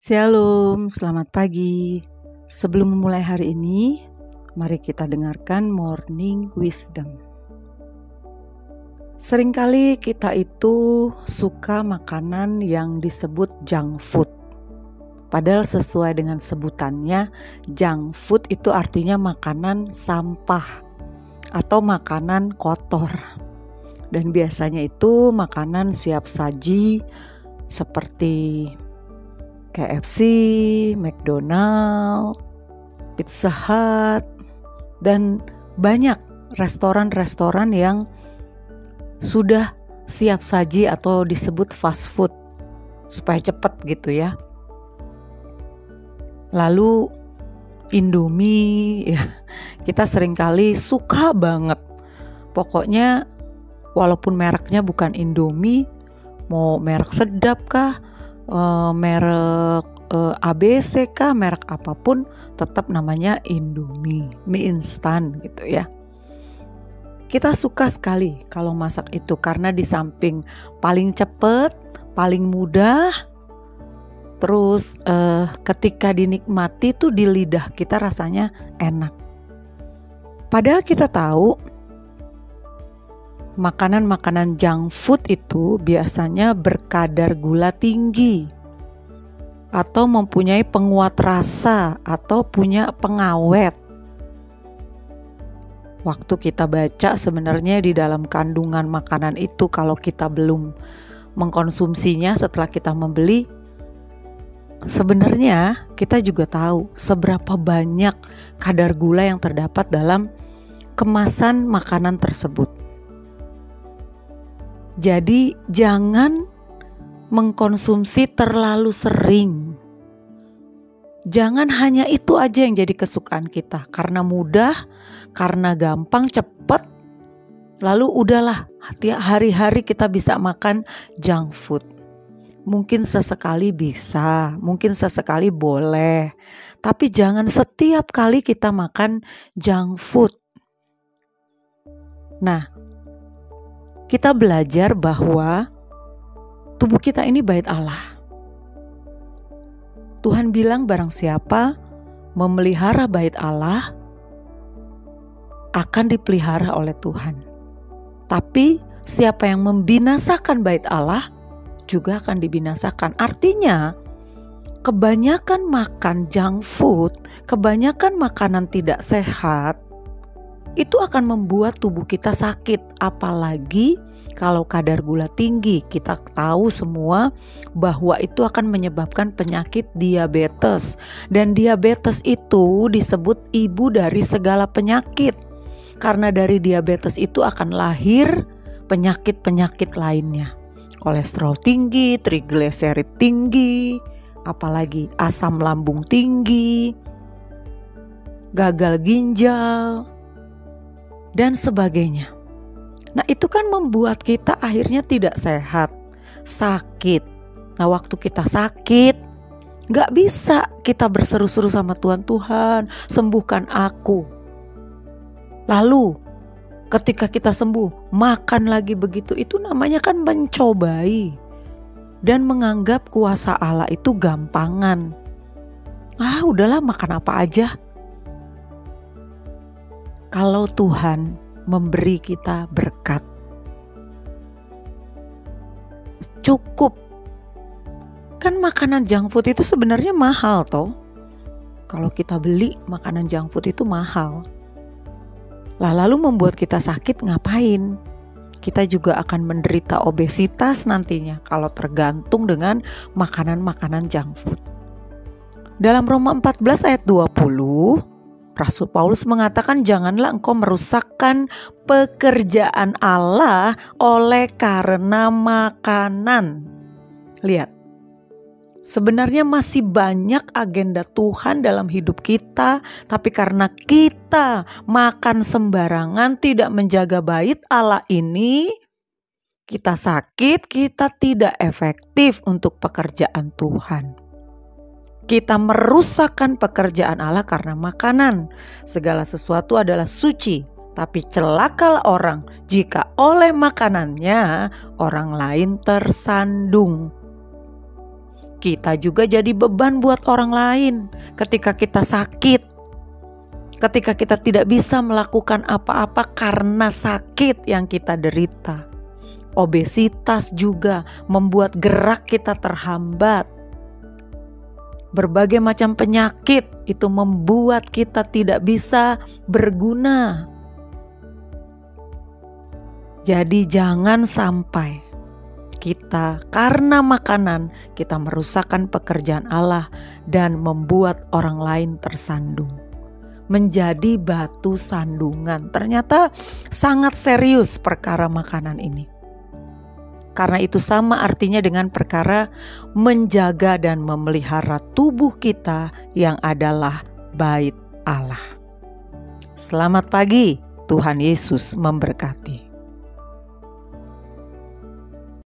Shalom, selamat pagi. Sebelum memulai hari ini, mari kita dengarkan Morning Wisdom. Seringkali kita itu suka makanan yang disebut junk food. Padahal sesuai dengan sebutannya, junk food itu artinya makanan sampah atau makanan kotor. Dan biasanya itu makanan siap saji seperti KFC, McDonald, Pizza Hut, dan banyak restoran-restoran yang sudah siap saji atau disebut fast food supaya cepat gitu ya. Lalu Indomie, ya, kita seringkali suka banget. Pokoknya walaupun mereknya bukan Indomie, mau merek sedap kah, merek ABC kah, merek apapun tetap namanya Indomie, mie instan gitu ya. Kita suka sekali kalau masak itu karena di samping paling cepat, paling mudah, terus ketika dinikmati tuh di lidah kita rasanya enak. Padahal kita tahu makanan-makanan junk food itu biasanya berkadar gula tinggi atau mempunyai penguat rasa atau punya pengawet. Waktu kita baca sebenarnya di dalam kandungan makanan itu, kalau kita belum mengkonsumsinya setelah kita membeli, sebenarnya kita juga tahu seberapa banyak kadar gula yang terdapat dalam kemasan makanan tersebut. Jadi jangan mengkonsumsi terlalu sering. Jangan hanya itu aja yang jadi kesukaan kita, karena mudah, karena gampang, cepat. Lalu udahlah, hari-hari kita bisa makan junk food. Mungkin sesekali bisa, mungkin sesekali boleh, tapi jangan setiap kali kita makan junk food. Nah, kita belajar bahwa tubuh kita ini bait Allah. Tuhan bilang barang siapa memelihara bait Allah akan dipelihara oleh Tuhan. Tapi siapa yang membinasakan bait Allah juga akan dibinasakan. Artinya kebanyakan makan junk food, kebanyakan makanan tidak sehat, itu akan membuat tubuh kita sakit, apalagi kalau kadar gula tinggi. Kita tahu semua bahwa itu akan menyebabkan penyakit diabetes, dan diabetes itu disebut ibu dari segala penyakit, karena dari diabetes itu akan lahir penyakit-penyakit lainnya, kolesterol tinggi, trigliserid tinggi, apalagi asam lambung tinggi, gagal ginjal, dan sebagainya. Nah, itu kan membuat kita akhirnya tidak sehat, sakit. Nah, waktu kita sakit, gak bisa kita berseru-seru sama Tuhan, Tuhan sembuhkan aku. Lalu ketika kita sembuh, makan lagi begitu, itu namanya kan mencobai dan menganggap kuasa Allah itu gampangan. Udahlah makan apa aja. Kalau Tuhan memberi kita berkat, cukup. Kan makanan junk food itu sebenarnya mahal toh. Kalau kita beli makanan junk food itu mahal. Lalu membuat kita sakit, ngapain? Kita juga akan menderita obesitas nantinya kalau tergantung dengan makanan-makanan junk food. Dalam Roma 14 ayat 20, Rasul Paulus mengatakan, janganlah engkau merusakkan pekerjaan Allah oleh karena makanan. Lihat, sebenarnya masih banyak agenda Tuhan dalam hidup kita, tapi karena kita makan sembarangan, tidak menjaga bait Allah ini, kita sakit, kita tidak efektif untuk pekerjaan Tuhan. Kita merusakkan pekerjaan Allah karena makanan. Segala sesuatu adalah suci, tapi celakalah orang jika oleh makanannya orang lain tersandung. kita juga jadi beban buat orang lain ketika kita sakit. Ketika kita tidak bisa melakukan apa-apa karena sakit yang kita derita. Obesitas juga membuat gerak kita terhambat. Berbagai macam penyakit itu membuat kita tidak bisa berguna. Jadi jangan sampai kita karena makanan kita merusakkan pekerjaan Allah dan membuat orang lain tersandung. Menjadi batu sandungan. Ternyata sangat serius perkara makanan ini. Karena itu sama artinya dengan perkara menjaga dan memelihara tubuh kita yang adalah bait Allah. Selamat pagi, Tuhan Yesus memberkati.